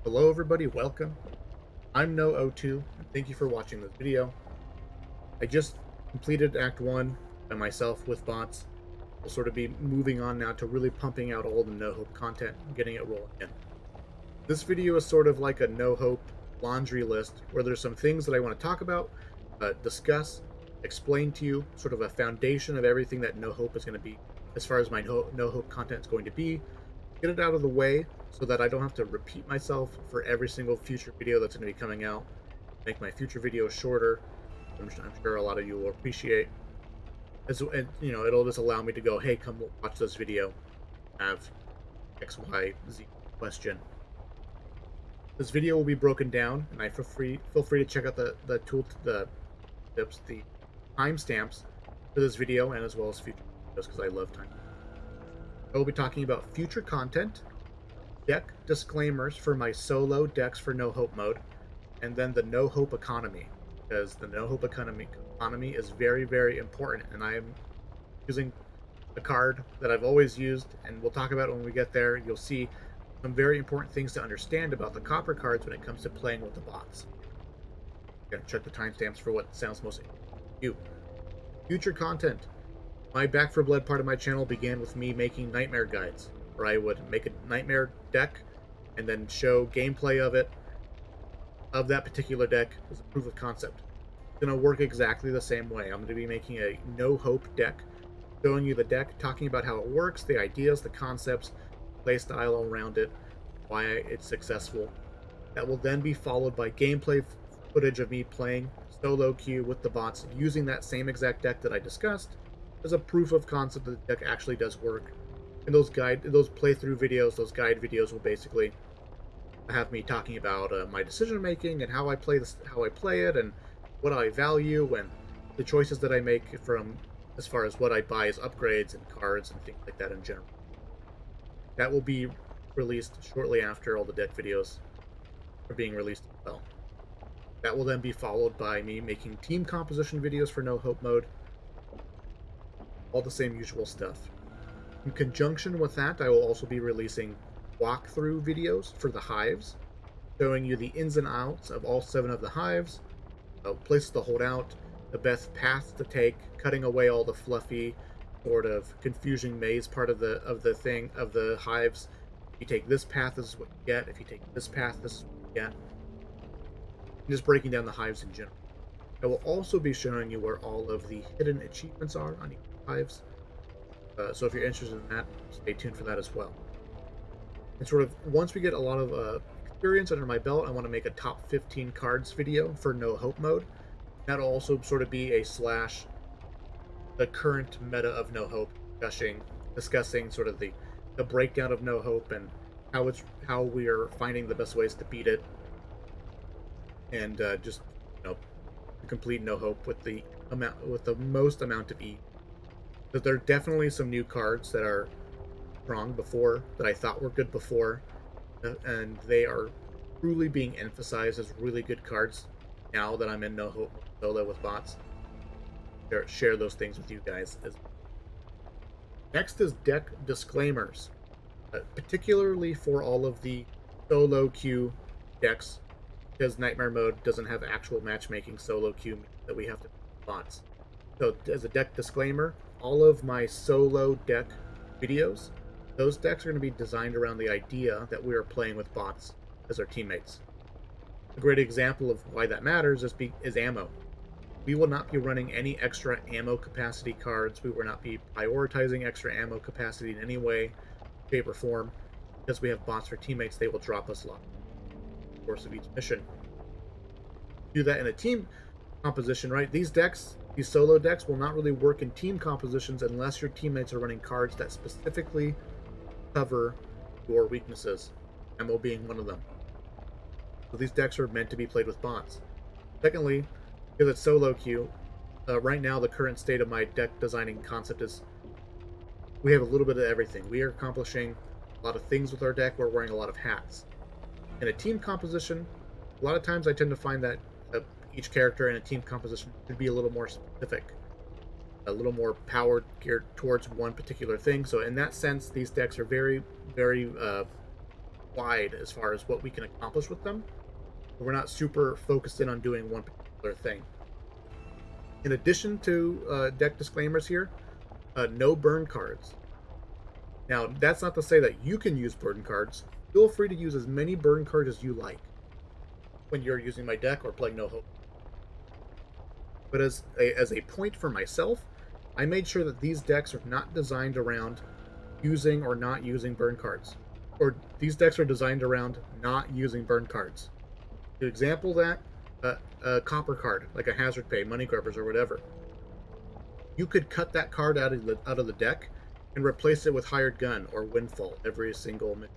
Hello everybody, welcome. I'm No02, and thank you for watching this video. I just completed Act 1 by myself with bots. We'll sort of be moving on now to really pumping out all the No Hope content and getting it rolling in. This video is sort of like a No Hope laundry list where there's some things that I want to talk about, discuss, explain to you, sort of a foundation of everything that No Hope is going to be, as far as my No Hope content is going to be, get it out of the way so that I don't have to repeat myself for every single future video that's going to be coming out. Make my future videos shorter. I'm sure a lot of you will appreciate. And it'll just allow me to go, hey, come watch this video. Have X, Y, Z question. This video will be broken down, and I feel free to check out the tool the tips, the timestamps for this video, and as well as future videos because I love time. I will be talking about future content, deck disclaimers for my solo decks for No Hope mode, and then the No Hope economy, because the No Hope economy is very, very important, and I am using a card that I've always used, and we'll talk about it when we get there. You'll see some very important things to understand about the copper cards when it comes to playing with the bots. Again, check the timestamps for what sounds most interesting to you. Future content. My Back for Blood part of my channel began with me making nightmare guides, where I would make a nightmare deck and then show gameplay of that particular deck as a proof of concept. It's going to work exactly the same way. I'm going to be making a No Hope deck, showing you the deck, talking about how it works, the ideas, the concepts, play style around it, why it's successful. That will then be followed by gameplay footage of me playing solo queue with the bots using that same exact deck that I discussed as a proof of concept that the deck actually does work. And those playthrough videos, those guide videos will basically have me talking about my decision making and how I play it, and what I value, and the choices that I make from as far as what I buy as upgrades and cards and things like that in general. That will be released shortly after all the deck videos are being released as well. That will then be followed by me making team composition videos for No Hope mode. All the same usual stuff. In conjunction with that, I will also be releasing walkthrough videos for the hives, showing you the ins and outs of all 7 of the hives, places to hold out, the best path to take, cutting away all the fluffy, sort of confusing maze part of the hives. If you take this path, this is what you get. If you take this path, this is what you get. And just breaking down the hives in general. I will also be showing you where all of the hidden achievements are on each hives. So if you're interested in that, stay tuned for that as well. And sort of once we get a lot of experience under my belt, I want to make a top 15 cards video for No Hope mode. That'll also sort of be a slash the current meta of No Hope, discussing sort of the breakdown of No Hope and how we are finding the best ways to beat it, and just to complete No Hope with the most amount of ease. But there are definitely some new cards that are strong before that I thought were good before, and they are truly being emphasized as really good cards now that I'm in No Hope solo with bots. Share those things with you guys. Next is deck disclaimers, particularly for all of the solo queue decks, because Nightmare mode doesn't have actual matchmaking solo queue that we have to bots. So as a deck disclaimer, all of my solo deck videos, those decks are going to be designed around the idea that we are playing with bots as our teammates. A great example of why that matters is ammo. We will not be running any extra ammo capacity cards. We will not be prioritizing extra ammo capacity in any way, shape, or form. Because we have bots for teammates, they will drop us lots in the course of each mission. Do that in a team composition, right? These solo decks will not really work in team compositions unless your teammates are running cards that specifically cover your weaknesses, ammo being one of them. So these decks are meant to be played with bots. Secondly, because it's solo queue, right now the current state of my deck designing concept is we have a little bit of everything. We are accomplishing a lot of things with our deck. We're wearing a lot of hats. In a team composition, a lot of times I tend to find that each character in a team composition should be a little more specific, a little more power geared towards one particular thing. So in that sense, these decks are very, very wide as far as what we can accomplish with them. But we're not super focused in on doing one particular thing. In addition to deck disclaimers here, no burn cards. Now, that's not to say that you can use burn cards. Feel free to use as many burn cards as you like when you're using my deck or playing No Hope. But as a point for myself, I made sure that these decks are not designed around using or not using burn cards. Or these decks are designed around not using burn cards. To example that, a copper card, like a Hazard Pay, Money Grubbers, or whatever. You could cut that card out of the deck and replace it with Hired Gun or Windfall every single minute,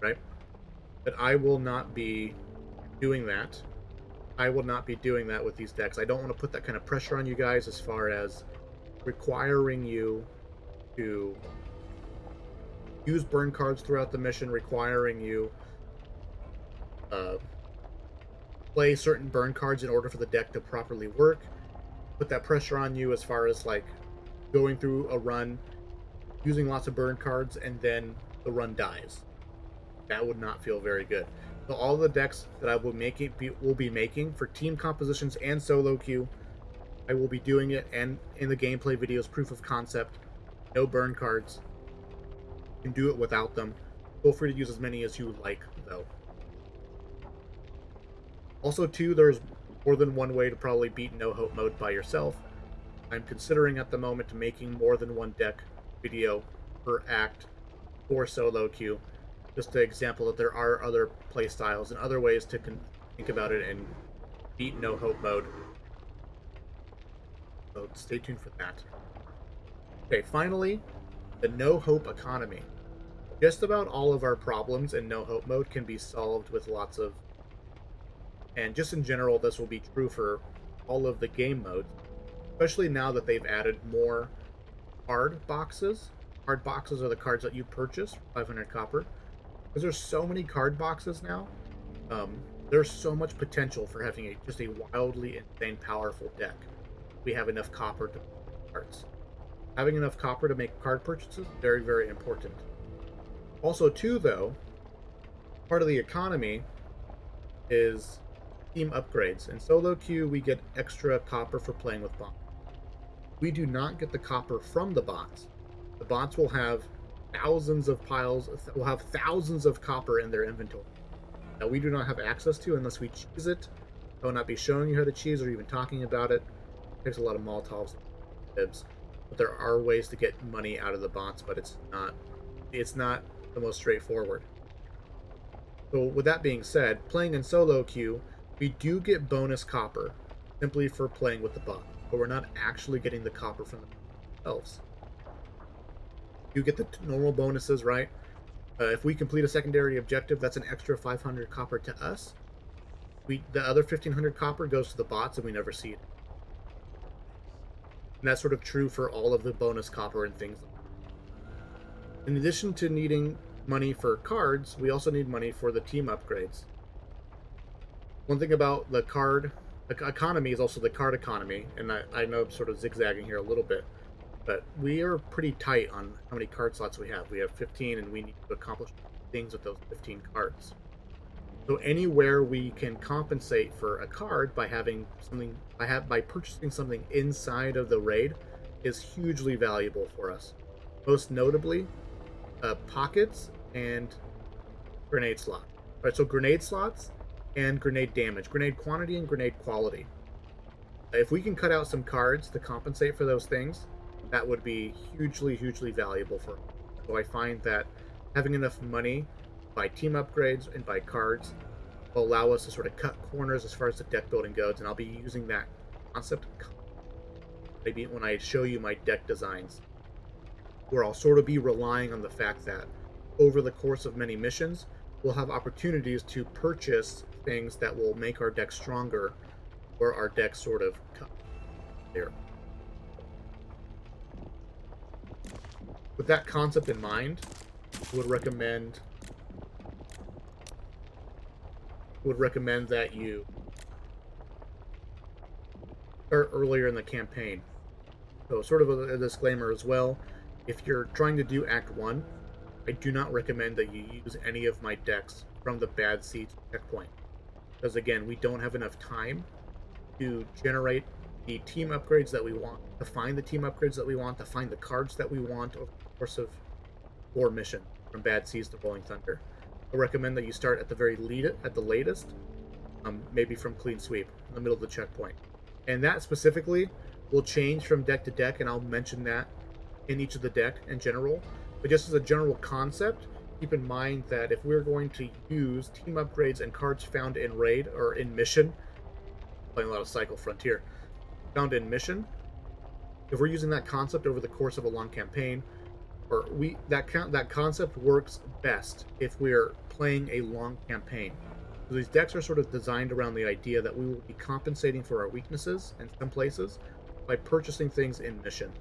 right? But I will not be doing that. I will not be doing that with these decks. I don't want to put that kind of pressure on you guys as far as requiring you to use burn cards throughout the mission, requiring you uh, play certain burn cards in order for the deck to properly work. Put that pressure on you as far as like going through a run, using lots of burn cards, and then the run dies. That would not feel very good. So all the decks that I will be making for team compositions and solo queue, I will be doing it, and in the gameplay videos, proof of concept, no burn cards. You can do it without them. Feel free to use as many as you like, though. Also, too, there's more than one way to probably beat No Hope mode by yourself. I'm considering at the moment making more than one deck video per act for solo queue, just to example that there are other playstyles and other ways to think about it and beat No Hope mode. So stay tuned for that. Okay, finally, the No Hope economy. Just about all of our problems in No Hope mode can be solved with lots of, and just in general, this will be true for all of the game modes, especially now that they've added more card boxes. Card boxes are the cards that you purchase for 500 copper. Because there's so many card boxes now, there's so much potential for having just a wildly insane powerful deck. We have enough copper to make cards. Having enough copper to make card purchases, very, very important. Also, too, though, part of the economy is team upgrades. In solo queue, we get extra copper for playing with bots. We do not get the copper from the bots. The bots will have thousands of copper in their inventory that we do not have access to unless we cheese it. I will not be showing you how to cheese or even talking about it. It takes a lot of Molotovs and bibs. But there are ways to get money out of the bots, but it's not the most straightforward. So with that being said, playing in solo queue, we do get bonus copper simply for playing with the bot, but we're not actually getting the copper from themselves. You get the normal bonuses, right? If we complete a secondary objective, that's an extra 500 copper to us. The other 1,500 copper goes to the bots, and we never see it. And that's sort of true for all of the bonus copper and things. In addition to needing money for cards, we also need money for the team upgrades. One thing about the card economy is also the card economy, and I know I'm sort of zigzagging here a little bit, but we are pretty tight on how many card slots we have. We have 15, and we need to accomplish things with those 15 cards. So anywhere we can compensate for a card by by purchasing something inside of the raid is hugely valuable for us. Most notably, pockets and grenade slot. All right, so grenade slots and grenade damage, grenade quantity and grenade quality. If we can cut out some cards to compensate for those things, that would be hugely, hugely valuable for us. So I find that having enough money by team upgrades and by cards will allow us to sort of cut corners as far as the deck building goes, and I'll be using that concept maybe when I show you my deck designs, where I'll sort of be relying on the fact that over the course of many missions, we'll have opportunities to purchase things that will make our deck stronger, or our deck sort of cut there. With that concept in mind, I would recommend that you start earlier in the campaign. So sort of a disclaimer as well, if you're trying to do Act 1, I do not recommend that you use any of my decks from the Bad Seeds checkpoint. Because again, we don't have enough time to generate the team upgrades that we want, to find the team upgrades that we want, to find the cards that we want over the course of 4 missions from Bad Seas to Rolling Thunder. I recommend that you start at the at the latest, maybe from Clean Sweep in the middle of the checkpoint. And that specifically will change from deck to deck, and I'll mention that in each of the deck in general. But just as a general concept, keep in mind that if we're going to use team upgrades and cards found in raid or in mission, playing a lot of Cycle Frontier, found in mission, if we're using that concept over the course of a long campaign, or that concept works best if we're playing a long campaign. So these decks are sort of designed around the idea that we will be compensating for our weaknesses in some places by purchasing things in mission.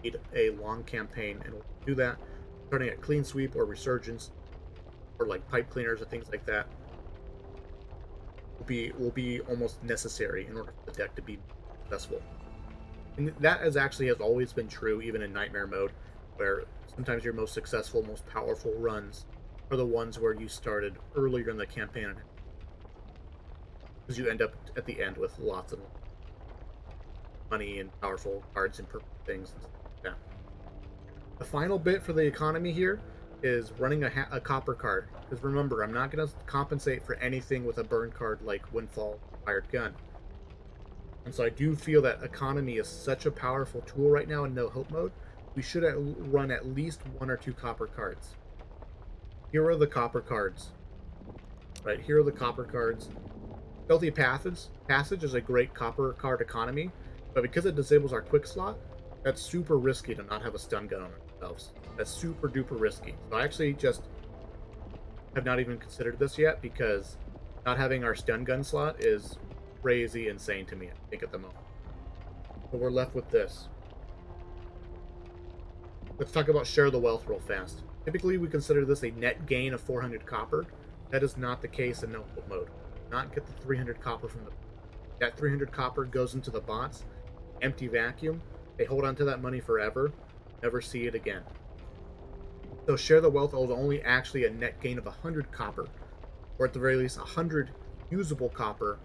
We need a long campaign, and we'll do that starting at Clean Sweep or Resurgence, or like Pipe Cleaners or things like that. Will be almost necessary in order for the deck to be successful. And that has always been true, even in Nightmare mode, where sometimes your most successful, most powerful runs are the ones where you started earlier in the campaign, because you end up at the end with lots of money and powerful cards and purple things and stuff like that. The final bit for the economy here is running a copper card, because remember, I'm not going to compensate for anything with a burn card like Windfall Fired Gun. And so I do feel that economy is such a powerful tool right now in no hope mode. We should run at least 1 or 2 copper cards. Here are the copper cards. Right, here are the copper cards. Stealthy Passage is a great copper card economy, but because it disables our quick slot, that's super risky to not have a stun gun on ourselves. That's super duper risky. So I actually just have not even considered this yet, because not having our stun gun slot is crazy insane to me, I think, at the moment. So we're left with this. Let's talk about Share the Wealth real fast. Typically, we consider this a net gain of 400 copper. That is not the case in no hope mode. Not get the 300 copper from the... That 300 copper goes into the bots. Empty vacuum. They hold on to that money forever. Never see it again. So Share the Wealth is only actually a net gain of 100 copper. Or at the very least, 100 usable copper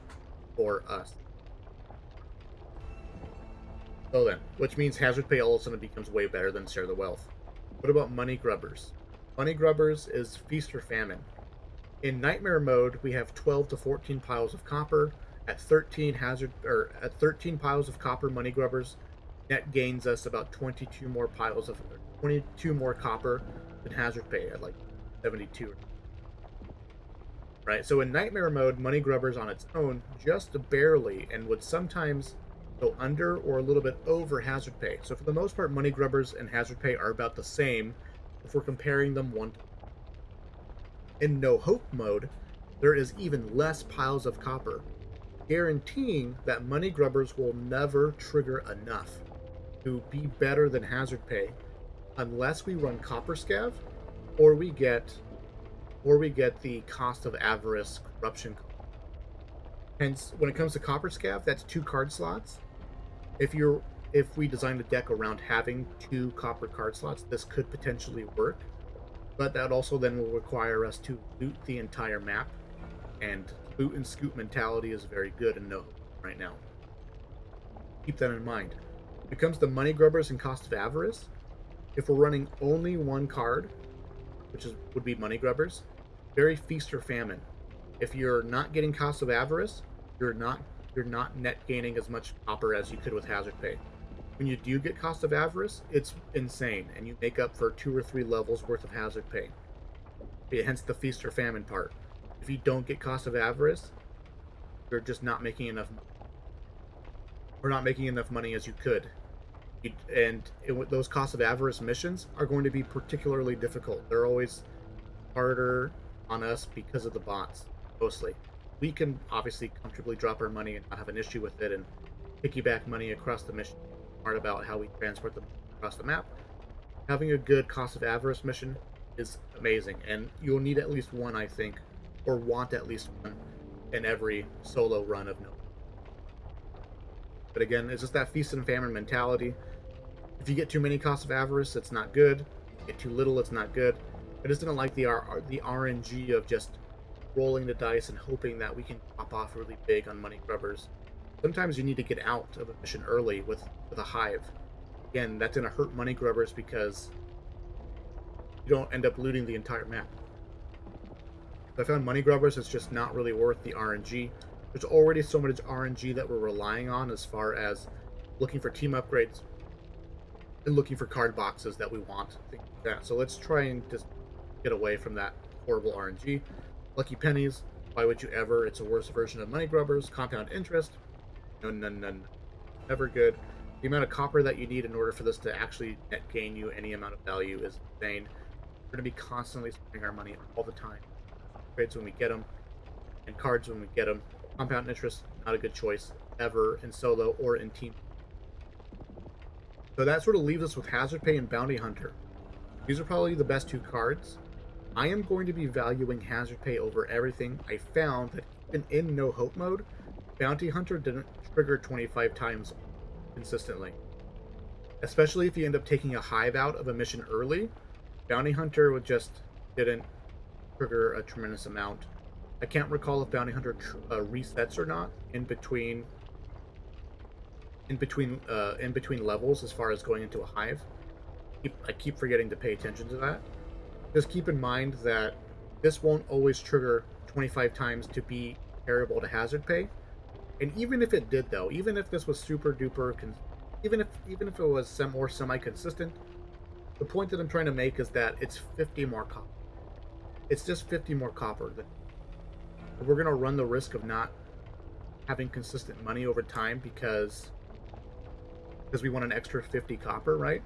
for us. So then, which means Hazard Pay all of a sudden becomes way better than Share the Wealth. What about Money Grubbers? Money Grubbers is Feast or Famine. In Nightmare mode, we have 12 to 14 piles of copper. At 13 piles of copper, Money Grubbers net gains us about 22 more copper than Hazard Pay at like 72. Right, so in Nightmare mode, Money Grubbers on its own just barely, and would sometimes go under or a little bit over Hazard Pay. So for the most part, Money Grubbers and Hazard Pay are about the same if we're comparing them one to one. In No Hope mode, there is even less piles of copper, guaranteeing that Money Grubbers will never trigger enough to be better than Hazard Pay unless we run Copper Scav or we get the Cost of Avarice Corruption. Hence, when it comes to Copper Scav, that's 2 card slots. If we design the deck around having 2 copper card slots, this could potentially work. But that also then will require us to loot the entire map, and loot and scoop mentality is very good in No Hope right now. Keep that in mind. When it comes to Money Grubbers and Cost of Avarice, if we're running only 1 card, which would be Money Grubbers, very Feast or Famine. If you're not getting Cost of Avarice, you're not net gaining as much copper as you could with Hazard Pay. When you do get Cost of Avarice, it's insane, and you make up for 2 or 3 levels worth of Hazard Pay. Hence the Feast or Famine part. If you don't get Cost of Avarice, you're just not making enough money. Or not making enough money as you could. Those Cost of Avarice missions are going to be particularly difficult. They're always harder on us because of the bots, mostly. We can obviously comfortably drop our money and not have an issue with it and piggyback money across the mission. Smart about how we transport them across the map. Having a good Cost of Avarice mission is amazing, and you'll need at least one, I think, or want at least one in every solo run of No. But again, it's just that Feast and Famine mentality. If you get too many Cost of Avarice, it's not good. If you get too little, it's not good. I just didn't like the RNG of just rolling the dice and hoping that we can pop off really big on money grubbers. Sometimes you need to get out of a mission early with a hive. Again, that's gonna hurt money grubbers because you don't end up looting the entire map. So I found money grubbers is just not really worth the RNG. There's already so much RNG that we're relying on as far as looking for team upgrades and looking for card boxes that we want, things like that. So let's try and just get away from that horrible RNG. Lucky pennies, why would you ever? It's a worse version of money grubbers. Compound interest, no, none, none, never good. The amount of copper that you need in order for this to actually net gain you any amount of value is insane. We're going to be constantly spending our money all the time. Trades when we get them, and cards when we get them. Compound interest, not a good choice ever in solo or in team. So that sort of leaves us with Hazard Pay and Bounty Hunter. These are probably the best two cards. I am going to be valuing Hazard Pay over everything. I found that even in no hope mode, Bounty Hunter didn't trigger 25 times consistently. Especially if you end up taking a hive out of a mission early, Bounty Hunter would just didn't trigger a tremendous amount. I can't recall if Bounty Hunter resets or not in between levels as far as going into a hive. I keep forgetting to pay attention to that. Just keep in mind that this won't always trigger 25 times to be comparable to Hazard Pay. And even if it did, though, even if this was super duper, even if it was more semi consistent, the point that I'm trying to make is that it's 50 more copper. It's just 50 more copper. That we're gonna run the risk of not having consistent money over time because we want an extra 50 copper, right?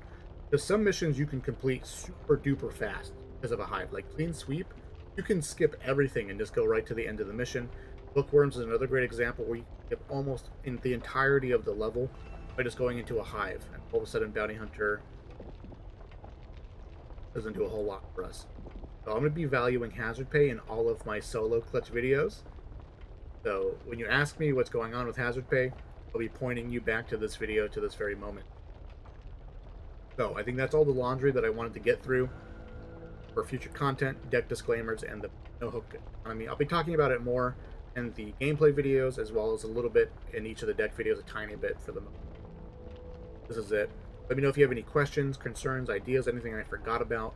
Because some missions you can complete super duper fast because of a hive, like Clean Sweep. You can skip everything and just go right to the end of the mission. Bookworms is another great example where you can skip almost in the entirety of the level by just going into a hive, and all of a sudden Bounty Hunter doesn't do a whole lot for us. So I'm going to be valuing Hazard Pay in all of my solo clutch videos. So when you ask me what's going on with Hazard Pay, I'll be pointing you back to this video to this very moment. So I think that's all the laundry that I wanted to get through for future content, deck disclaimers, and the no hook economy. I'll be talking about it more in the gameplay videos as well as a little bit in each of the deck videos, a tiny bit for the moment. This is it. Let me know if you have any questions, concerns, ideas, anything I forgot about.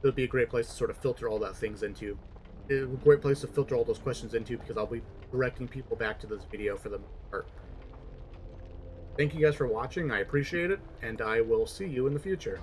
It would be a great place to sort of filter all that things into. It's a great place to filter all those questions into because I'll be directing people back to this video for the most part. Thank you guys for watching. I appreciate it, and I will see you in the future.